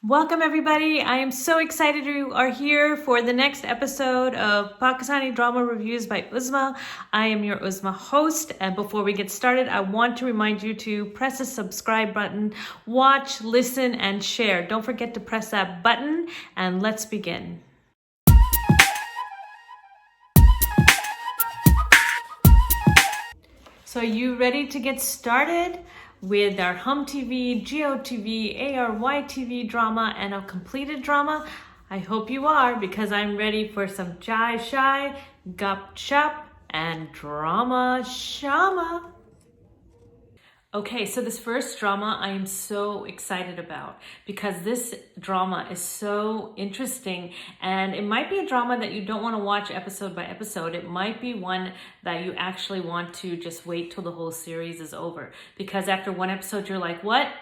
Welcome everybody. I am so excited you are here for the next episode of Pakistani Drama Reviews by Uzma. I am your Uzma host, and before we get started, I want to remind you to press the subscribe button, watch, listen, and share. Don't forget to press that button, and let's begin. So are you ready to get started with our Hum TV, GOTV, ARY-TV drama, and a completed drama? I hope you are, because I'm ready for some chai shai, gup chup, and drama shama. Okay, so this first drama I am so excited about because this drama is so interesting, and it might be a drama that you don't want to watch episode by episode. It might be one that you actually want to just wait till the whole series is over, because after one episode you're like, what?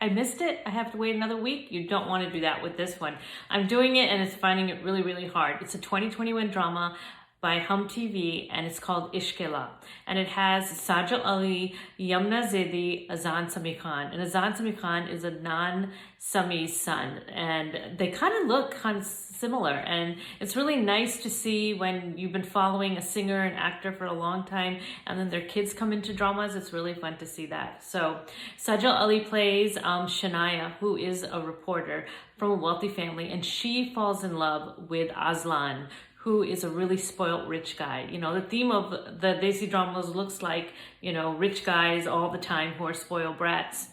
I missed it? I have to wait another week? You don't want to do that with this one. I'm doing it and it's finding it really, really hard. It's a 2021 drama by Hum TV, and it's called Ishq-e-laa. And it has Sajal Ali, Yamna Zaidi, Azan Sami Khan. And Azan Sami Khan is a non-Sami's son. And they kind of look kind of similar. And it's really nice to see when you've been following a singer and actor for a long time, and then their kids come into dramas. It's really fun to see that. So Sajal Ali plays Shania, who is a reporter from a wealthy family, and she falls in love with Aslan, who is a really spoiled rich guy. You know, the theme of the Desi dramas looks like, you know, rich guys all the time who are spoiled brats.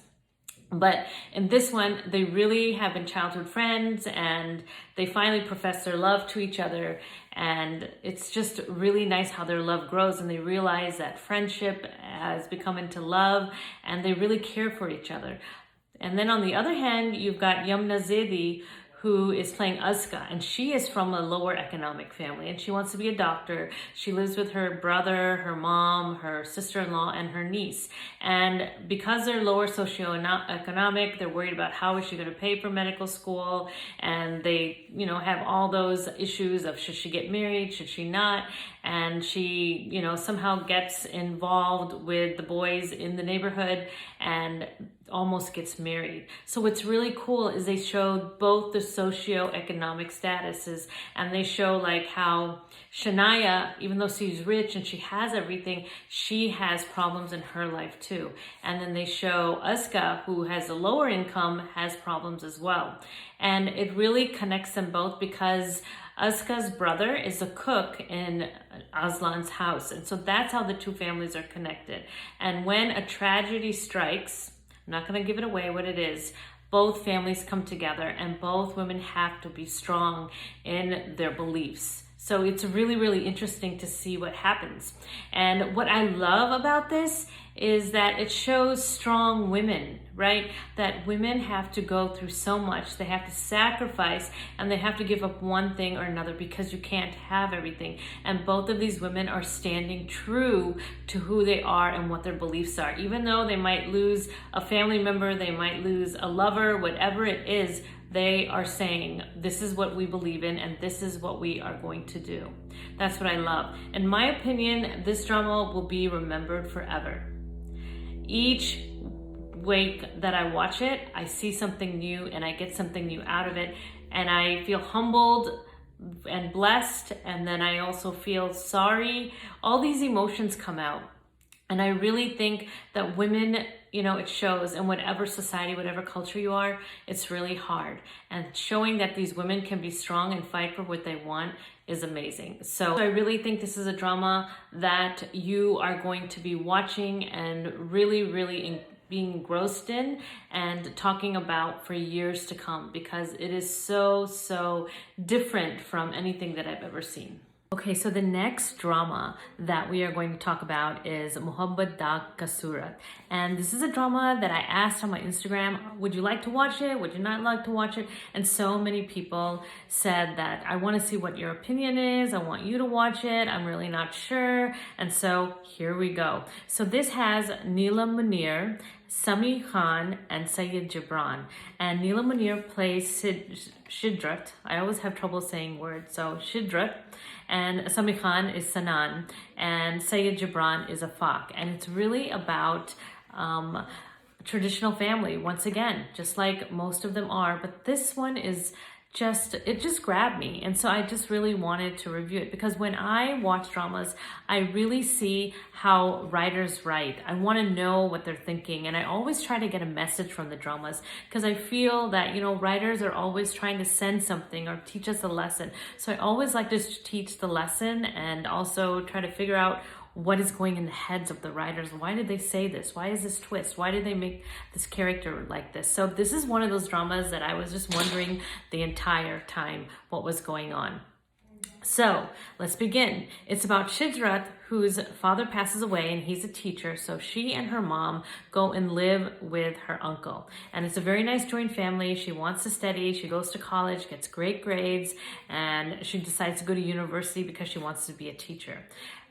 But in this one, they really have been childhood friends, and they finally profess their love to each other. And it's just really nice how their love grows, and they realize that friendship has become into love, and they really care for each other. And then on the other hand, you've got Yamna Zaidi, who is playing Azka, and she is from a lower economic family, and she wants to be a doctor. She lives with her brother, her mom, her sister-in-law, and her niece. And because they're lower socioeconomic, they're worried about how is she going to pay for medical school, and they, you know, have all those issues of should she get married, should she not? And she, you know, somehow gets involved with the boys in the neighborhood and almost gets married. So what's really cool is they showed both the socioeconomic statuses, and they show like how Shania, even though she's rich and she has everything, she has problems in her life too. And then they show Azka, who has a lower income, has problems as well. And it really connects them both because Azka's brother is a cook in Aslan's house. And so that's how the two families are connected. And when a tragedy strikes, I'm not going to give it away what it is, both families come together, and both women have to be strong in their beliefs. So it's really, really interesting to see what happens. And what I love about this is that it shows strong women, right? That women have to go through so much. They have to sacrifice, and they have to give up one thing or another because you can't have everything. And both of these women are standing true to who they are and what their beliefs are. Even though they might lose a family member, they might lose a lover, whatever it is, they are saying, this is what we believe in, and this is what we are going to do. That's what I love. In my opinion, this drama will be remembered forever. Each week that I watch it, I see something new, and I get something new out of it, and I feel humbled and blessed, and then I also feel sorry. All these emotions come out. And I really think that women, you know, it shows in whatever society, whatever culture you are, it's really hard. And showing that these women can be strong and fight for what they want is amazing. So I really think this is a drama that you are going to be watching and really, really being engrossed in and talking about for years to come, because it is so different from anything that I've ever seen. Okay, so the next drama that we are going to talk about is Mohabbat, Dhaag, Soorat. And this is a drama that I asked on my Instagram, would you like to watch it? Would you not like to watch it? And so many people said that I want to see what your opinion is. I want you to watch it. I'm really not sure. And so here we go. So this has Neela Munir, Sami Khan, and Syed Gibran. And Neela Munir plays Shidrat. I always have trouble saying words. So Shidrat. And Sami Khan is Sanan, and Syed Gibran is Afaq. And it's really about traditional family once again, just like most of them are, but this one is it just grabbed me. And so I just really wanted to review it, because when I watch dramas, I really see how writers write. I want to know what they're thinking, and I always try to get a message from the dramas, because I feel that, you know, writers are always trying to send something or teach us a lesson. So I always like to teach the lesson and also try to figure out what is going in the heads of the writers. Why did they say this? Why is this twist? Why did they make this character like this? So this is one of those dramas that I was just wondering the entire time what was going on. So let's begin. It's about Shidrat, whose father passes away and he's a teacher. So she and her mom go and live with her uncle. And it's a very nice joint family. She wants to study. She goes to college, gets great grades, and she decides to go to university because she wants to be a teacher.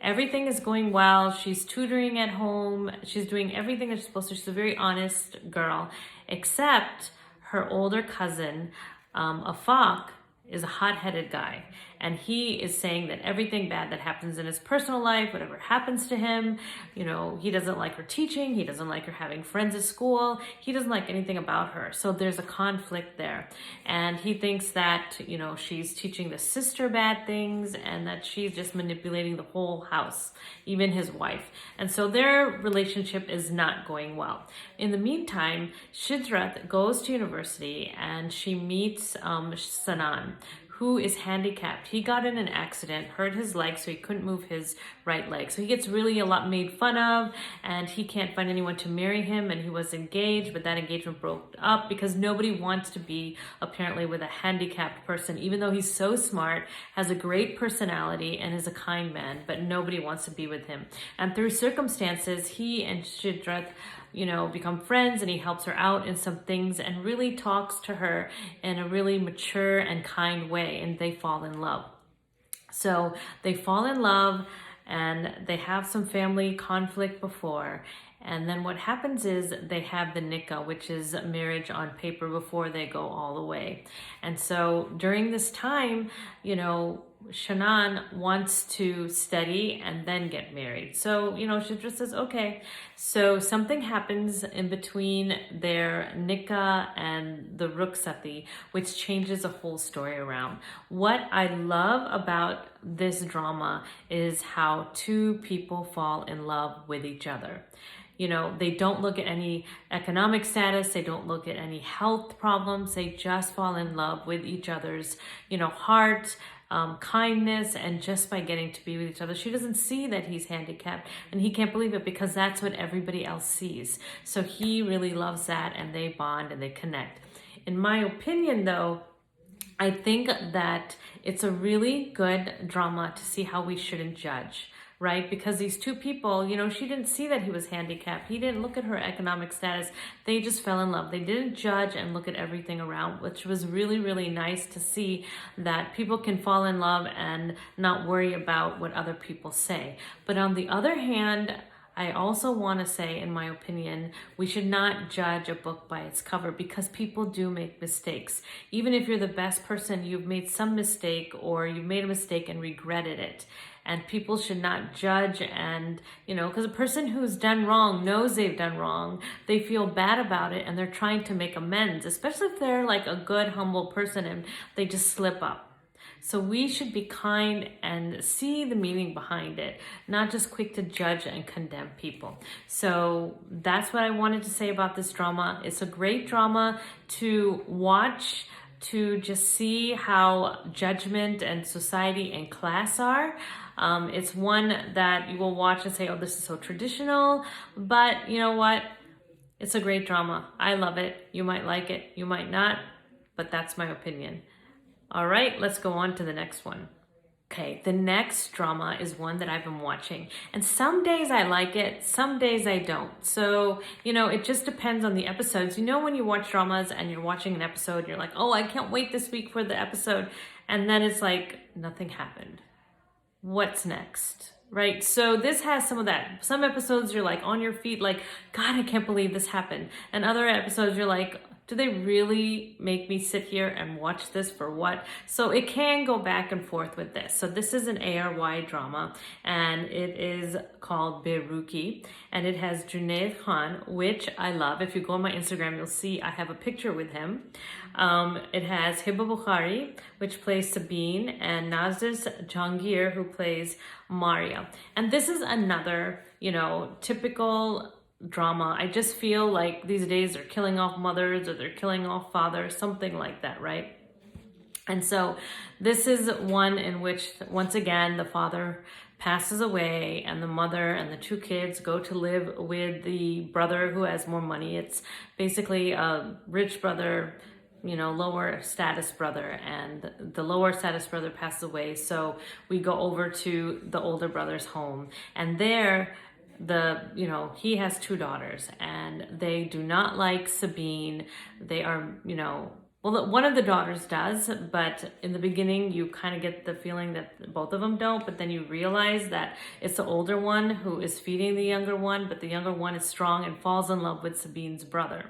Everything is going well. She's tutoring at home. She's doing everything that she's supposed to. She's a very honest girl, except her older cousin, Afaq, is a hot-headed guy, and he is saying that everything bad that happens in his personal life, whatever happens to him, you know, he doesn't like her teaching, he doesn't like her having friends at school, he doesn't like anything about her. So there's a conflict there, and he thinks that, you know, she's teaching the sister bad things and that she's just manipulating the whole house, even his wife. And so their relationship is not going well. In the meantime, Shidrat goes to university and she meets Sanan, who is handicapped. He got in an accident, hurt his leg, so he couldn't move his right leg. So he gets really a lot made fun of, and he can't find anyone to marry him, and he was engaged, but that engagement broke up because nobody wants to be apparently with a handicapped person, even though he's so smart, has a great personality, and is a kind man, but nobody wants to be with him. And through circumstances, he and Shidrat, you know, become friends, and he helps her out in some things and really talks to her in a really mature and kind way, and they fall in love. So they fall in love and they have some family conflict before. And then what happens is they have the nikah, which is marriage on paper before they go all the way. And so during this time, you know, Shannon wants to study and then get married. So, you know, Shidra says, okay. So something happens in between their nikah and the rukhsati, which changes the whole story around. What I love about this drama is how two people fall in love with each other. You know, they don't look at any economic status. They don't look at any health problems. They just fall in love with each other's, you know, heart, kindness, and just by getting to be with each other. She doesn't see that he's handicapped, and he can't believe it because that's what everybody else sees. So he really loves that, and they bond and they connect. In my opinion, though, I think that it's a really good drama to see how we shouldn't judge. Right? Because these two people, you know, she didn't see that he was handicapped. He didn't look at her economic status. They just fell in love. They didn't judge and look at everything around, which was really, really nice to see that people can fall in love and not worry about what other people say. But on the other hand, I also want to say, in my opinion, we should not judge a book by its cover because people do make mistakes. Even if you're the best person, you've made some mistake or you've made a mistake and regretted it. And people should not judge and, you know, because a person who's done wrong knows they've done wrong. They feel bad about it and they're trying to make amends, especially if they're like a good, humble person and they just slip up. So we should be kind and see the meaning behind it, not just quick to judge and condemn people. So that's what I wanted to say about this drama. It's a great drama to watch, to just see how judgment and society and class are. It's one that you will watch and say, oh, this is so traditional, but you know what? It's a great drama. I love it. You might like it, you might not, but that's my opinion. All right, let's go on to the next one. Okay, the next drama is one that I've been watching, and some days I like it, some days I don't. So, you know, it just depends on the episodes. You know, when you watch dramas and you're watching an episode, you're like, oh, I can't wait this week for the episode. And then it's like, nothing happened. What's next? Right? So this has some of that. Some episodes you're like on your feet, like, God, I can't believe this happened. And other episodes you're like, do they really make me sit here and watch this for what? So it can go back and forth with this. So this is an ARY drama, and it is called Beruhki, and it has Junaid Khan, which I love. If you go on my Instagram, you'll see I have a picture with him. It has Hiba Bukhari, which plays Sabine, and Nazis Jahangir, who plays Maria. And this is another, typical drama. I just feel like these days they're killing off mothers or they're killing off fathers, something like that, right? And so this is one in which, once again, the father passes away and the mother and the two kids go to live with the brother who has more money. It's basically a rich brother, lower status brother, and the lower status brother passes away. So we go over to the older brother's home, and there he has two daughters, and they do not like Sabine. They are, well, one of the daughters does, but in the beginning you kind of get the feeling that both of them don't, but then you realize that it's the older one who is feeding the younger one, but the younger one is strong and falls in love with Sabine's brother.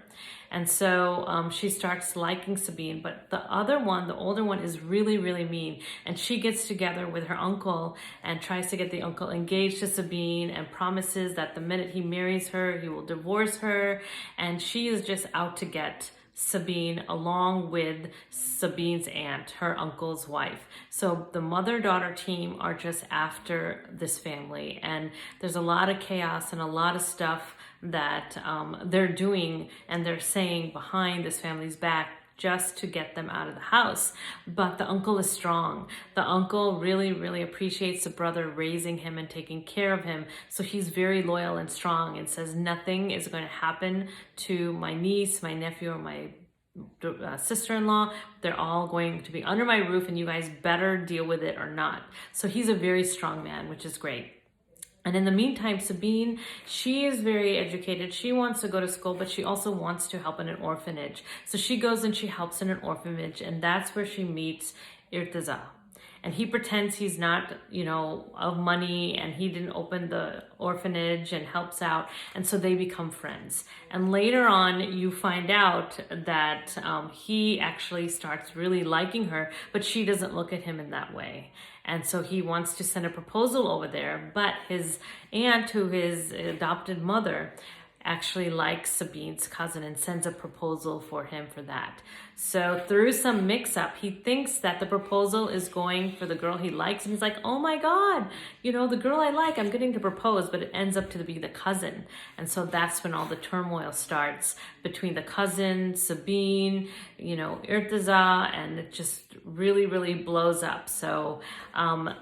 And so she starts liking Sabine, but the other one, the older one, is really, really mean. And she gets together with her uncle and tries to get the uncle engaged to Sabine and promises that the minute he marries her, he will divorce her. And she is just out to get Sabine along with Sabine's aunt, her uncle's wife. So the mother-daughter team are just after this family, and there's a lot of chaos and a lot of stuff that they're doing and they're saying behind this family's back just to get them out of the house. But the uncle is strong. The uncle really, really appreciates the brother raising him and taking care of him. So he's very loyal and strong and says nothing is going to happen to my niece, my nephew, or my sister-in-law. They're all going to be under my roof, and you guys better deal with it or not. So he's a very strong man, which is great. And in the meantime, Sabine, she is very educated. She wants to go to school, but she also wants to help in an orphanage. So she goes and she helps in an orphanage, and that's where she meets Irtaza. And he pretends he's not, of money, and he didn't open the orphanage, and helps out. And so they become friends. And later on, you find out that he actually starts really liking her, but she doesn't look at him in that way. And so he wants to send a proposal over there, but his aunt, who is adopted mother, actually likes Sabine's cousin and sends a proposal for him for that. So through some mix-up, he thinks that the proposal is going for the girl he likes, and he's like, oh my God, the girl I like, I'm getting to propose, but it ends up to be the cousin. And so that's when all the turmoil starts between the cousin, Sabine, Irtaza, and it just really, really blows up. So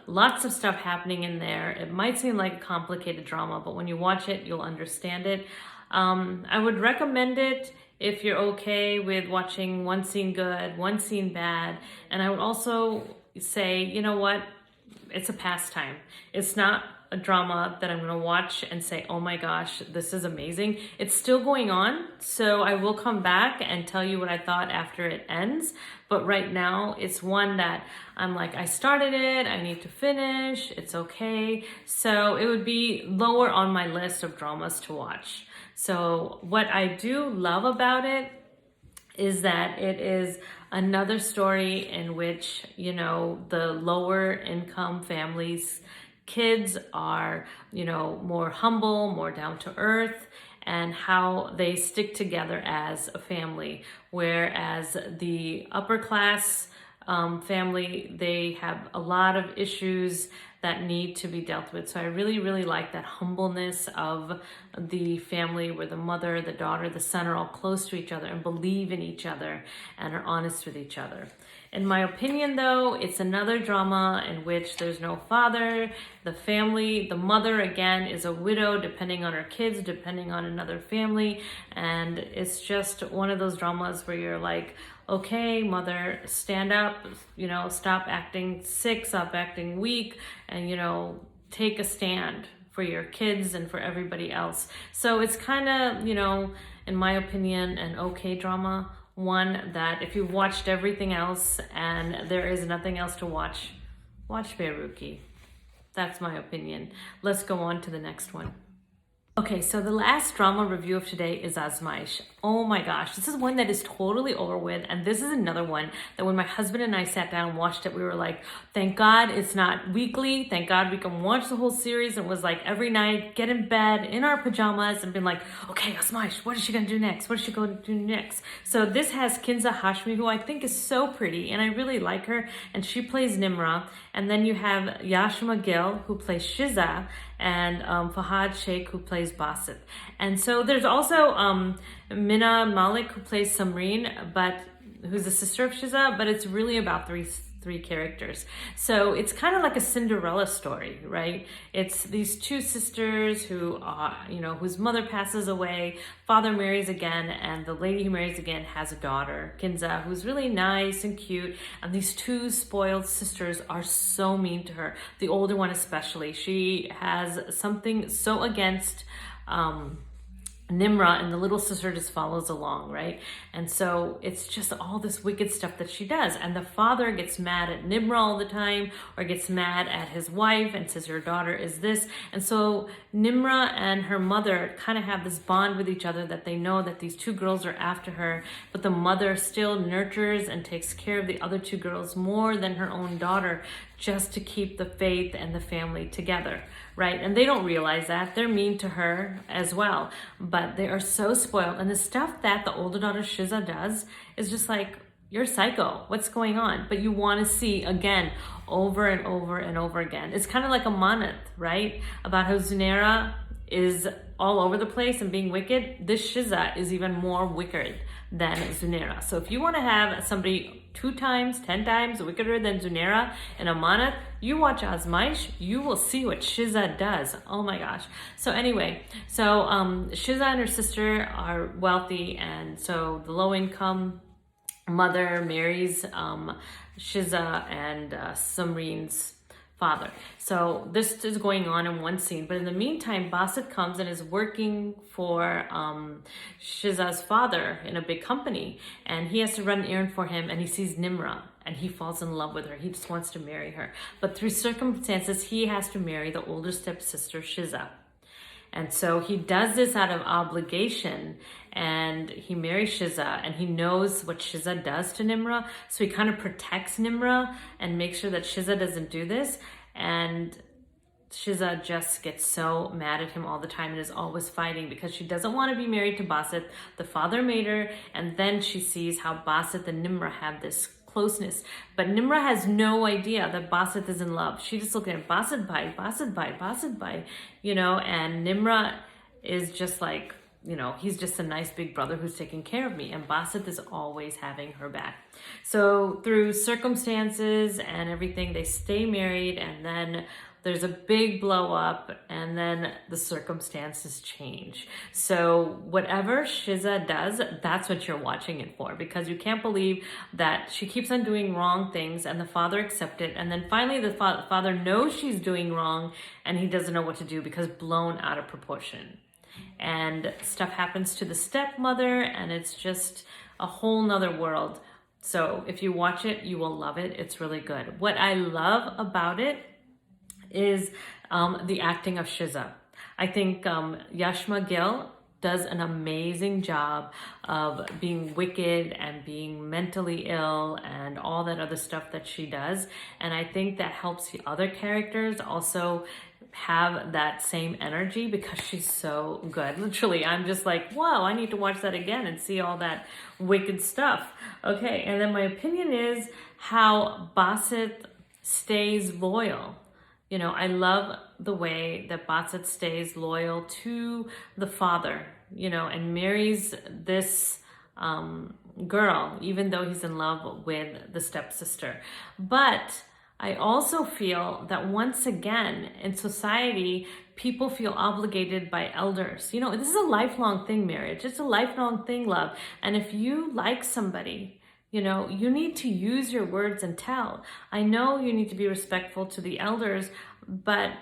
lots of stuff happening in there. It might seem like a complicated drama, but when you watch it, you'll understand it. I would recommend it if you're okay with watching one scene good, one scene bad. And I would also say, it's a pastime. It's not a drama that I'm going to watch and say, oh my gosh, this is amazing. It's still going on. So I will come back and tell you what I thought after it ends. But right now it's one that I'm like, I started it, I need to finish. It's okay. So it would be lower on my list of dramas to watch. So what I do love about it is that it is another story in which, the lower income families, kids are, more humble, more down to earth, and how they stick together as a family. Whereas the upper class family, they have a lot of issues that need to be dealt with. So I really, really like that humbleness of the family where the mother, the daughter, the son are all close to each other and believe in each other and are honest with each other. In my opinion, though, it's another drama in which there's no father. The family, the mother, again, is a widow, depending on her kids, depending on another family. And it's just one of those dramas where you're like, okay, mother, stand up, stop acting sick, stop acting weak, and, take a stand for your kids and for everybody else. So it's kind of, in my opinion, an okay drama. One that if you've watched everything else and there is nothing else to watch, watch Beruhki. That's my opinion. Let's go on to the next one. Okay, so the last drama review of today is Azmaish. Oh my gosh, this is one that is totally over with, and this is another one that when my husband and I sat down and watched it, we were like, thank God it's not weekly, thank God we can watch the whole series. It was like every night, get in bed, in our pajamas, and been like, okay, Azmaish, what is she gonna do next? What is she going to do next? So this has Kinza Hashmi, who I think is so pretty, and I really like her, and she plays Nimra. And then you have Yashma Gill, who plays Shiza, and Fahad Sheikh, who plays Basit. And so there's also Mina Malik, who plays Samreen, but who's the sister of Shiza, but it's really about three characters. So it's kind of like a Cinderella story, right? It's these two sisters who are, whose mother passes away, father marries again, and the lady who marries again has a daughter, Kinza, who's really nice and cute. And these two spoiled sisters are so mean to her. The older one especially. She has something so against Nimra, and the little sister just follows along, right? And so it's just all this wicked stuff that she does. And the father gets mad at Nimra all the time, or gets mad at his wife and says, your daughter is this. And so Nimra and her mother kind of have this bond with each other, that they know that these two girls are after her, but the mother still nurtures and takes care of the other two girls more than her own daughter, just to keep the faith and the family together, right? And they don't realize that. They're mean to her as well, but they are so spoiled. And the stuff that the older daughter Shiza does is just like, you're psycho, what's going on? But you want to see again, over and over and over again. It's kind of like a Manat, right? About how Zunaira is all over the place and being wicked. This Shiza is even more wicked than Zunaira. So if you want to have somebody 2 times, 10 times wickeder than Zunaira in a Manat, you watch Azmaish, you will see what Shiza does. Oh my gosh. So anyway, Shiza and her sister are wealthy, and so the low income mother marries Shiza and Samreen's father. So this is going on in one scene, but in the meantime, Basit comes and is working for Shiza's father in a big company, and he has to run an errand for him, and he sees Nimra, and he falls in love with her. He just wants to marry her, but through circumstances, he has to marry the older stepsister, Shiza. And so he does this out of obligation, and he marries Shiza, and he knows what Shiza does to Nimra. So he kind of protects Nimra and makes sure that Shiza doesn't do this. And Shiza just gets so mad at him all the time and is always fighting because she doesn't want to be married to Basit. The father made her, and then she sees how Basit and Nimra have this closeness. But Nimra has no idea that Basit is in love. She just looking at Basit bhai, Basit bhai, Basit bhai, and Nimra is just like, he's just a nice big brother who's taking care of me. And Basit is always having her back. So through circumstances and everything, they stay married, and then there's a big blow up, and then the circumstances change. So whatever Shiza does, that's what you're watching it for, because you can't believe that she keeps on doing wrong things and the father accepts it. And then finally the father knows she's doing wrong, and he doesn't know what to do because blown out of proportion. And stuff happens to the stepmother, and it's just a whole nother world. So if you watch it, you will love it. It's really good. What I love about it is the acting of Shiza. I think Yashma Gill does an amazing job of being wicked and being mentally ill and all that other stuff that she does. And I think that helps the other characters also have that same energy because she's so good. Literally, I'm just like, wow, I need to watch that again and see all that wicked stuff. Okay, and then my opinion is how Basit stays loyal. I love the way that Basit stays loyal to the father, and marries this girl, even though he's in love with the stepsister. But I also feel that once again, in society, people feel obligated by elders. This is a lifelong thing, marriage. It's a lifelong thing, love. And if you like somebody, you need to use your words and tell. I know you need to be respectful to the elders, but,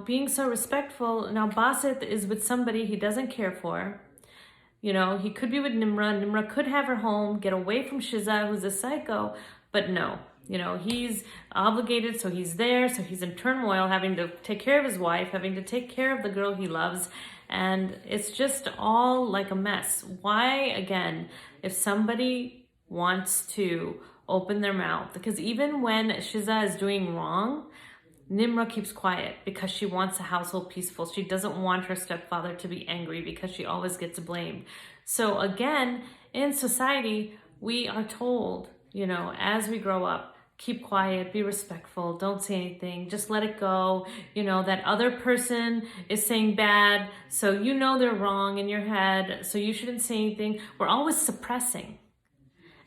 being so respectful, now Basit is with somebody he doesn't care for. He could be with Nimra. Nimra could have her home, get away from Shiza, who's a psycho, but no. He's obligated, so he's there, so he's in turmoil, having to take care of his wife, having to take care of the girl he loves, and it's just all like a mess. Why, again, if somebody wants to open their mouth, because even when Shiza is doing wrong, Nimra keeps quiet because she wants the household peaceful. She doesn't want her stepfather to be angry because she always gets blamed. So again, in society, we are told, you know, as we grow up, keep quiet, be respectful, don't say anything, just let it go. You know, that other person is saying bad, so you know they're wrong in your head, so you shouldn't say anything. We're always suppressing.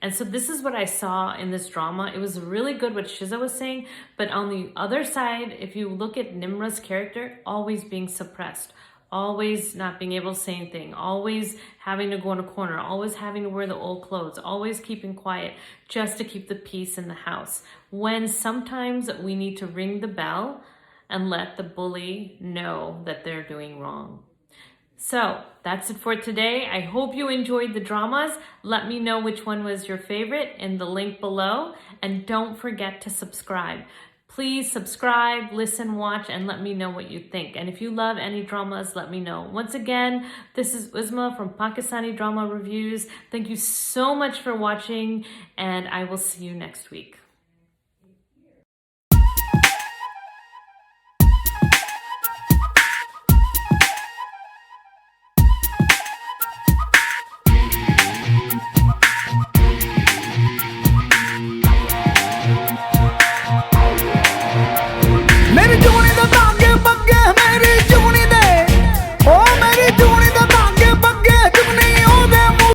And so this is what I saw in this drama. It was really good what Shiza was saying, but on the other side, if you look at Nimra's character, always being suppressed, always not being able to say anything, always having to go in a corner, always having to wear the old clothes, always keeping quiet just to keep the peace in the house. When sometimes we need to ring the bell and let the bully know that they're doing wrong. So that's it for today. I hope you enjoyed the dramas. Let me know which one was your favorite in the link below. And don't forget to subscribe. Please subscribe, listen, watch, and let me know what you think. And if you love any dramas, let me know. Once again, this is Uzma from Pakistani Drama Reviews. Thank you so much for watching, and I will see you next week.